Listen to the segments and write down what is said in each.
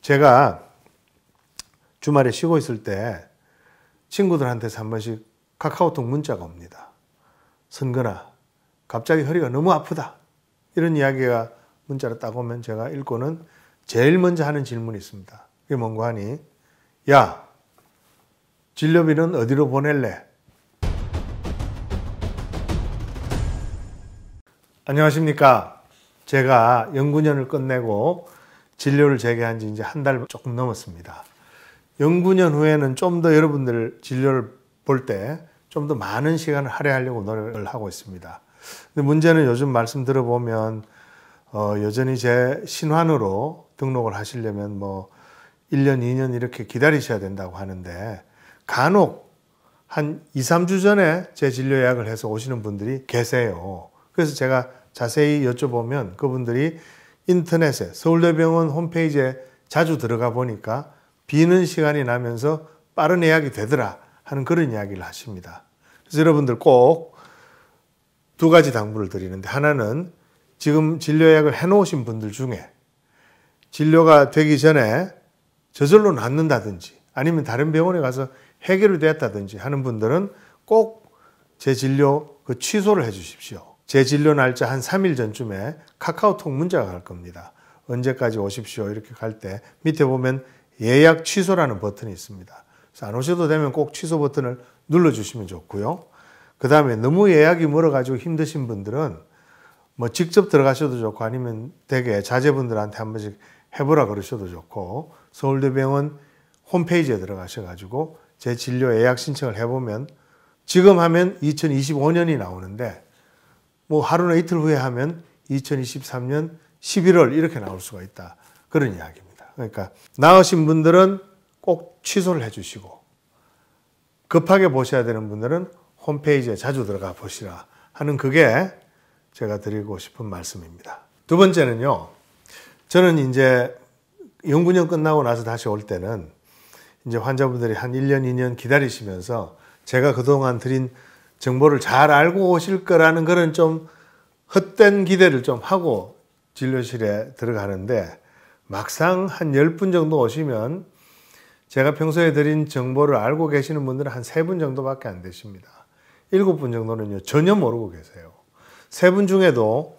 제가 주말에 쉬고 있을 때 친구들한테서 한 번씩 카카오톡 문자가 옵니다. 선근아, 갑자기 허리가 너무 아프다. 이런 이야기가 문자로 딱 오면 제가 읽고는 제일 먼저 하는 질문이 있습니다. 그게 뭔가 하니, 야, 진료비는 어디로 보낼래? 안녕하십니까. 제가 연구년을 끝내고 진료를 재개한 지 이제 한 달 조금 넘었습니다. 연구년 후에는 좀 더 여러분들 진료를 볼 때 좀 더 많은 시간을 할애하려고 노력을 하고 있습니다. 근데 문제는 요즘 말씀 들어보면 여전히 제 신환으로 등록을 하시려면 뭐 1년, 2년 이렇게 기다리셔야 된다고 하는데 간혹 한 2, 3주 전에 제 진료 예약을 해서 오시는 분들이 계세요. 그래서 제가 자세히 여쭤보면 그분들이 인터넷에 서울대병원 홈페이지에 자주 들어가 보니까 비는 시간이 나면서 빠른 예약이 되더라 하는 그런 이야기를 하십니다. 그래서 여러분들 꼭 두 가지 당부를 드리는데, 하나는 지금 진료 예약을 해놓으신 분들 중에 진료가 되기 전에 저절로 낫는다든지 아니면 다른 병원에 가서 해결이 되었다든지 하는 분들은 꼭 제 진료 취소를 해 주십시오. 제 진료 날짜 한 3일 전쯤에 카카오톡 문자가 갈 겁니다. 언제까지 오십시오 이렇게 갈 때 밑에 보면 예약 취소라는 버튼이 있습니다. 그래서 안 오셔도 되면 꼭 취소 버튼을 눌러주시면 좋고요. 그 다음에 너무 예약이 멀어가지고 힘드신 분들은 뭐 직접 들어가셔도 좋고 아니면 되게 자제분들한테 한 번씩 해보라 그러셔도 좋고 서울대병원 홈페이지에 들어가셔가지고 제 진료 예약 신청을 해보면 지금 하면 2025년이 나오는데 뭐 하루나 이틀 후에 하면 2023년 11월 이렇게 나올 수가 있다. 그런 이야기입니다. 그러니까 나으신 분들은 꼭 취소를 해주시고 급하게 보셔야 되는 분들은 홈페이지에 자주 들어가 보시라 하는 그게 제가 드리고 싶은 말씀입니다. 두 번째는요. 저는 이제 연구년 끝나고 나서 다시 올 때는 이제 환자분들이 한 1년, 2년 기다리시면서 제가 그동안 드린 정보를 잘 알고 오실 거라는 그런 좀 헛된 기대를 좀 하고 진료실에 들어가는데 막상 한 10분 정도 오시면 제가 평소에 드린 정보를 알고 계시는 분들은 한 3분 정도밖에 안 되십니다. 7분 정도는요 전혀 모르고 계세요. 3분 중에도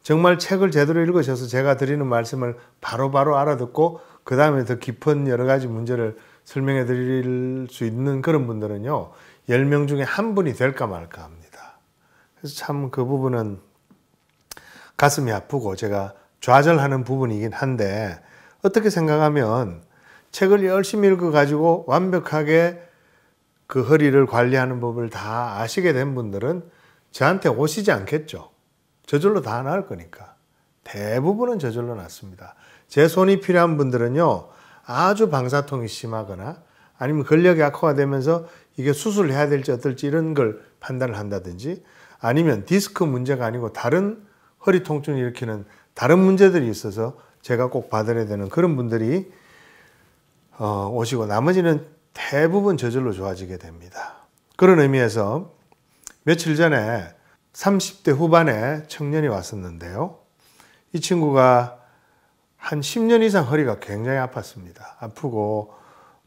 정말 책을 제대로 읽으셔서 제가 드리는 말씀을 바로바로 알아듣고 그 다음에 더 깊은 여러 가지 문제를 설명해 드릴 수 있는 그런 분들은요 10명 중에 한 분이 될까 말까 합니다. 그래서 참 그 부분은 가슴이 아프고 제가 좌절하는 부분이긴 한데, 어떻게 생각하면 책을 열심히 읽어가지고 완벽하게 그 허리를 관리하는 법을 다 아시게 된 분들은 저한테 오시지 않겠죠. 저절로 다 나을 거니까. 대부분은 저절로 낫습니다. 제 손이 필요한 분들은요 아주 방사통이 심하거나 아니면 근력이 악화가 되면서 이게 수술을 해야 될지 어떨지 이런 걸 판단을 한다든지 아니면 디스크 문제가 아니고 다른 허리 통증을 일으키는 다른 문제들이 있어서 제가 꼭 받아야 되는 그런 분들이 오시고 나머지는 대부분 저절로 좋아지게 됩니다. 그런 의미에서 며칠 전에 30대 후반의 청년이 왔었는데요. 이 친구가 한 10년 이상 허리가 굉장히 아팠습니다. 아프고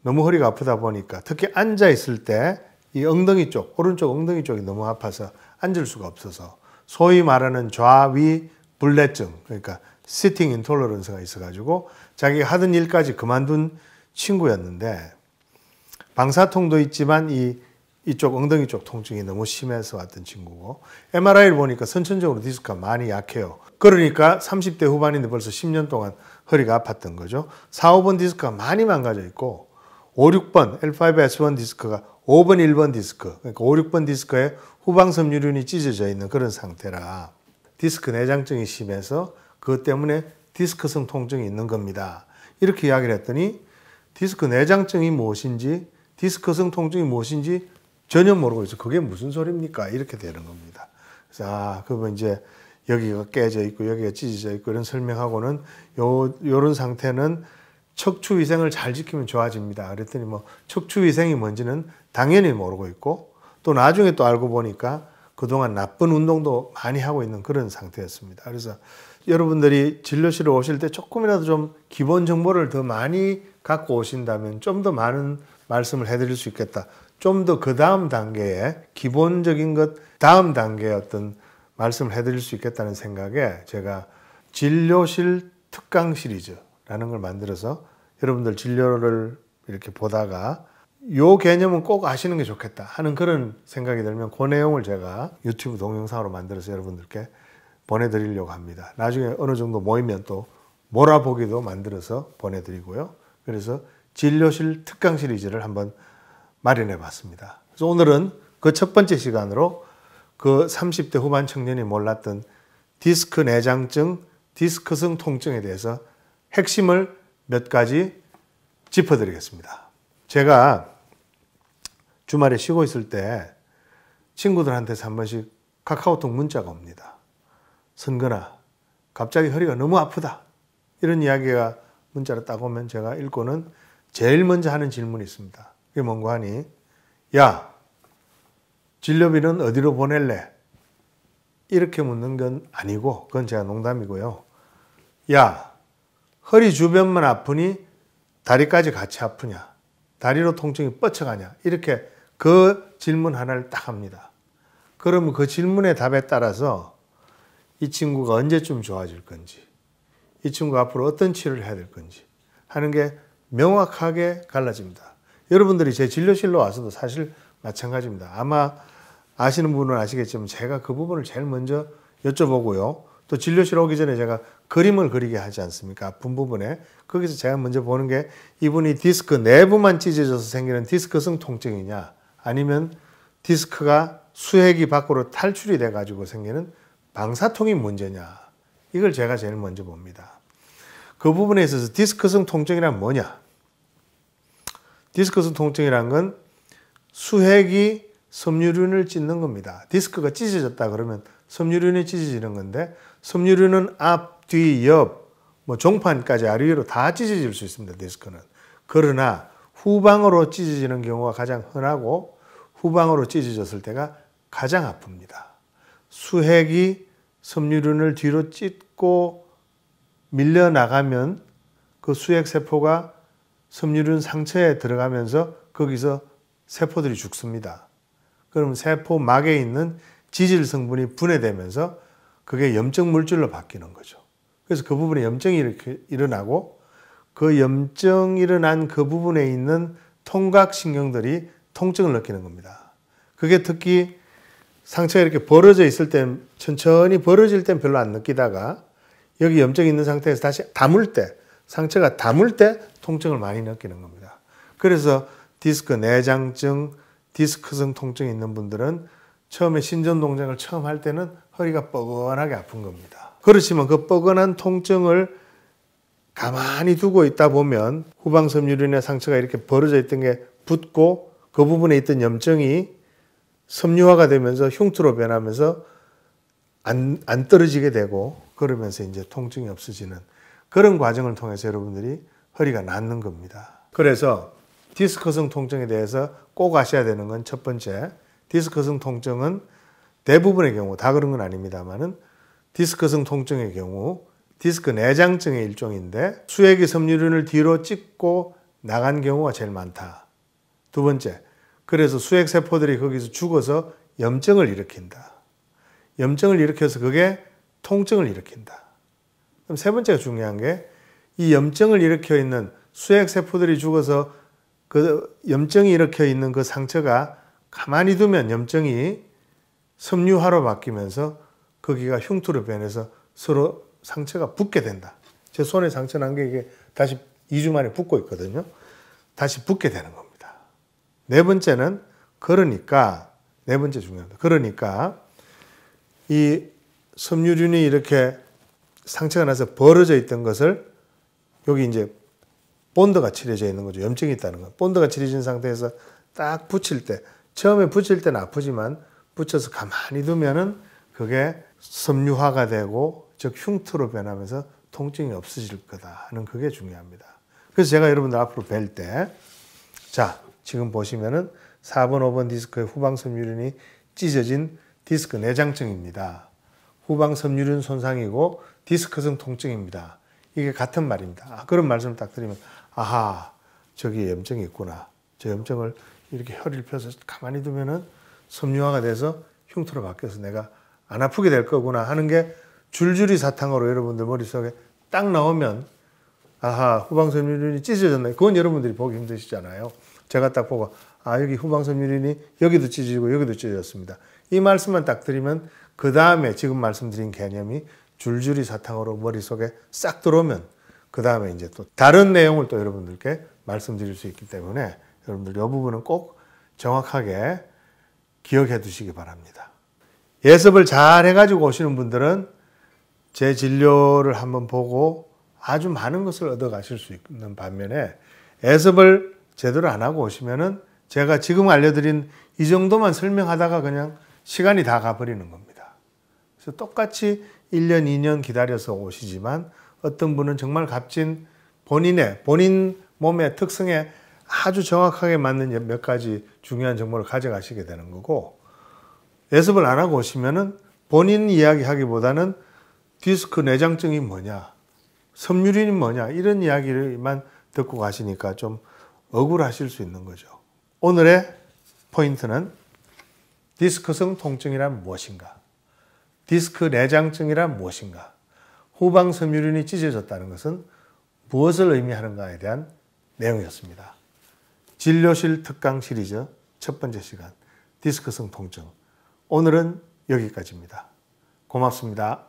너무 허리가 아프다 보니까 특히 앉아 있을 때 이 엉덩이 쪽, 오른쪽 엉덩이 쪽이 너무 아파서 앉을 수가 없어서 소위 말하는 좌위 불내증, 그러니까 시팅 인톨러런스가 있어가지고 자기가 하던 일까지 그만둔 친구였는데 방사통도 있지만 이쪽 엉덩이 쪽 통증이 너무 심해서 왔던 친구고 MRI를 보니까 선천적으로 디스크가 많이 약해요. 그러니까 30대 후반인데 벌써 10년 동안 허리가 아팠던 거죠. 4, 5번 디스크가 많이 망가져 있고 5, 6번 L5S1 디스크가 5번, 1번 디스크, 그러니까 5, 6번 디스크에 후방섬유륜이 찢어져 있는 그런 상태라 디스크 내장증이 심해서 그것 때문에 디스크성 통증이 있는 겁니다. 이렇게 이야기를 했더니 디스크 내장증이 무엇인지 디스크성 통증이 무엇인지 전혀 모르고 있어. 그게 무슨 소리입니까? 이렇게 되는 겁니다. 그래서 그러면 이제 여기가 깨져 있고 여기가 찢어져 있고 이런 설명하고는 요런 상태는 척추 위생을 잘 지키면 좋아집니다. 그랬더니 뭐 척추 위생이 뭔지는 당연히 모르고 있고 또 나중에 또 알고 보니까 그동안 나쁜 운동도 많이 하고 있는 그런 상태였습니다. 그래서 여러분들이 진료실에 오실 때 조금이라도 좀 기본 정보를 더 많이 갖고 오신다면 좀 더 많은 말씀을 해드릴 수 있겠다. 좀 더 그 다음 단계에 기본적인 것 다음 단계에 어떤 말씀을 해드릴 수 있겠다는 생각에 제가 진료실 특강 시리즈라는 걸 만들어서 여러분들 진료를 이렇게 보다가 요 개념은 꼭 아시는 게 좋겠다 하는 그런 생각이 들면 그 내용을 제가 유튜브 동영상으로 만들어서 여러분들께 보내드리려고 합니다. 나중에 어느 정도 모이면 또 몰아보기도 만들어서 보내드리고요. 그래서 진료실 특강 시리즈를 한번 마련해 봤습니다. 그래서 오늘은 그 첫 번째 시간으로 그 30대 후반 청년이 몰랐던 디스크 내장증, 디스크성 통증에 대해서 핵심을 몇 가지 짚어드리겠습니다. 제가 주말에 쉬고 있을 때 친구들한테서 한 번씩 카카오톡 문자가 옵니다. 선근아, 갑자기 허리가 너무 아프다. 이런 이야기가 문자로 딱 오면 제가 읽고는 제일 먼저 하는 질문이 있습니다. 그게 뭔가 하니, 야, 진료비는 어디로 보낼래? 이렇게 묻는 건 아니고, 그건 제가 농담이고요. 야, 허리 주변만 아프니 다리까지 같이 아프냐? 다리로 통증이 뻗쳐가냐? 이렇게 그 질문 하나를 딱 합니다. 그러면 그 질문의 답에 따라서 이 친구가 언제쯤 좋아질 건지, 이 친구가 앞으로 어떤 치료를 해야 될 건지 하는 게 명확하게 갈라집니다. 여러분들이 제 진료실로 와서도 사실 마찬가지입니다. 아마 아시는 분은 아시겠지만 제가 그 부분을 제일 먼저 여쭤보고요. 또 진료실 오기 전에 제가 그림을 그리게 하지 않습니까? 아픈 부분에. 거기서 제가 먼저 보는 게 이분이 디스크 내부만 찢어져서 생기는 디스크성 통증이냐, 아니면 디스크가 수액이 밖으로 탈출이 돼가지고 생기는 방사통이 문제냐, 이걸 제가 제일 먼저 봅니다. 그 부분에 있어서 디스크성 통증이란 뭐냐? 디스크성 통증이란 건 수액이 섬유륜을 찢는 겁니다. 디스크가 찢어졌다 그러면 섬유륜이 찢어지는 건데, 섬유륜은 앞, 뒤, 옆, 종판까지 아래위로 다 찢어질 수 있습니다. 디스크는. 그러나 후방으로 찢어지는 경우가 가장 흔하고 후방으로 찢어졌을 때가 가장 아픕니다. 수액이 섬유륜을 뒤로 찢고 밀려나가면 그 수액 세포가 섬유륜 상처에 들어가면서 거기서 세포들이 죽습니다. 그럼 세포막에 있는 지질 성분이 분해되면서 그게 염증 물질로 바뀌는 거죠. 그래서 그 부분에 염증이 이렇게 일어나고 그 염증 일어난 그 부분에 있는 통각신경들이 통증을 느끼는 겁니다. 그게 특히 상처가 이렇게 벌어져 있을 땐 천천히 벌어질 땐 별로 안 느끼다가 여기 염증이 있는 상태에서 다시 다물 때, 상처가 다물 때 통증을 많이 느끼는 겁니다. 그래서 디스크 내장증, 디스크성 통증이 있는 분들은 처음에 신전 동작을 처음 할 때는 허리가 뻐근하게 아픈 겁니다. 그렇지만 그 뻐근한 통증을 가만히 두고 있다 보면 후방섬유륜의 상처가 이렇게 벌어져 있던 게 붓고 그 부분에 있던 염증이 섬유화가 되면서 흉터로 변하면서 안 떨어지게 되고, 그러면서 이제 통증이 없어지는 그런 과정을 통해서 여러분들이 허리가 낫는 겁니다. 그래서 디스크성 통증에 대해서 꼭 아셔야 되는 건 첫 번째, 디스크성 통증은 대부분의 경우, 다 그런 건 아닙니다만은 디스크성 통증의 경우 디스크 내장증의 일종인데 수액이 섬유륜을 뒤로 찢고 나간 경우가 제일 많다. 두 번째, 그래서 수액 세포들이 거기서 죽어서 염증을 일으킨다. 염증을 일으켜서 그게 통증을 일으킨다. 그럼 세 번째가 중요한 게 이 염증을 일으켜 있는 수액 세포들이 죽어서 그 염증이 일으켜 있는 그 상처가 가만히 두면 염증이 섬유화로 바뀌면서 거기가 흉터로 변해서 서로 상처가 붓게 된다. 제 손에 상처 난 게 이게 다시 2주 만에 붓고 있거든요. 다시 붓게 되는 겁니다. 네 번째는 그러니까, 네 번째 중요합니다. 그러니까 이 섬유륜이 이렇게 상처가 나서 벌어져 있던 것을 여기 이제 본드가 칠해져 있는 거죠. 염증이 있다는 거. 본드가 칠해진 상태에서 딱 붙일 때, 처음에 붙일 때는 아프지만 붙여서 가만히 두면은 그게 섬유화가 되고 즉 흉터로 변하면서 통증이 없어질 거다 하는 그게 중요합니다. 그래서 제가 여러분들 앞으로 뵐 때, 자, 지금 보시면은 4번, 5번 디스크의 후방 섬유륜이 찢어진 디스크 내장증입니다. 후방 섬유륜 손상이고 디스크성 통증입니다. 이게 같은 말입니다. 그런 말씀을 딱 드리면 아하, 저기 염증이 있구나. 저 염증을 이렇게 혈을 펴서 가만히 두면은 섬유화가 돼서 흉터로 바뀌어서 내가 안 아프게 될 거구나 하는 게 줄줄이 사탕으로 여러분들 머릿속에 딱 나오면 아하, 후방섬유륜이 찢어졌네. 그건 여러분들이 보기 힘드시잖아요. 제가 딱 보고 아, 여기 후방섬유륜이 여기도 찢어지고 여기도 찢어졌습니다. 이 말씀만 딱 드리면 그 다음에 지금 말씀드린 개념이 줄줄이 사탕으로 머릿속에 싹 들어오면 그 다음에 이제 또 다른 내용을 또 여러분들께 말씀드릴 수 있기 때문에 여러분들 이 부분은 꼭 정확하게 기억해 두시기 바랍니다. 예습을 잘 해가지고 오시는 분들은 제 진료를 한번 보고 아주 많은 것을 얻어 가실 수 있는 반면에 예습을 제대로 안 하고 오시면은 제가 지금 알려드린 이 정도만 설명하다가 그냥 시간이 다 가버리는 겁니다. 그래서 똑같이 1년, 2년 기다려서 오시지만 어떤 분은 정말 값진 본인 몸의 특성에 아주 정확하게 맞는 몇 가지 중요한 정보를 가져가시게 되는 거고, 예습을 안 하고 오시면은 본인 이야기하기보다는 디스크 내장증이 뭐냐, 섬유륜이 뭐냐 이런 이야기를만 듣고 가시니까 좀 억울하실 수 있는 거죠. 오늘의 포인트는 디스크성 통증이란 무엇인가, 디스크 내장증이란 무엇인가, 후방 섬유륜이 찢어졌다는 것은 무엇을 의미하는가에 대한 내용이었습니다. 진료실 특강 시리즈 첫 번째 시간 디스크성 통증, 오늘은 여기까지입니다. 고맙습니다.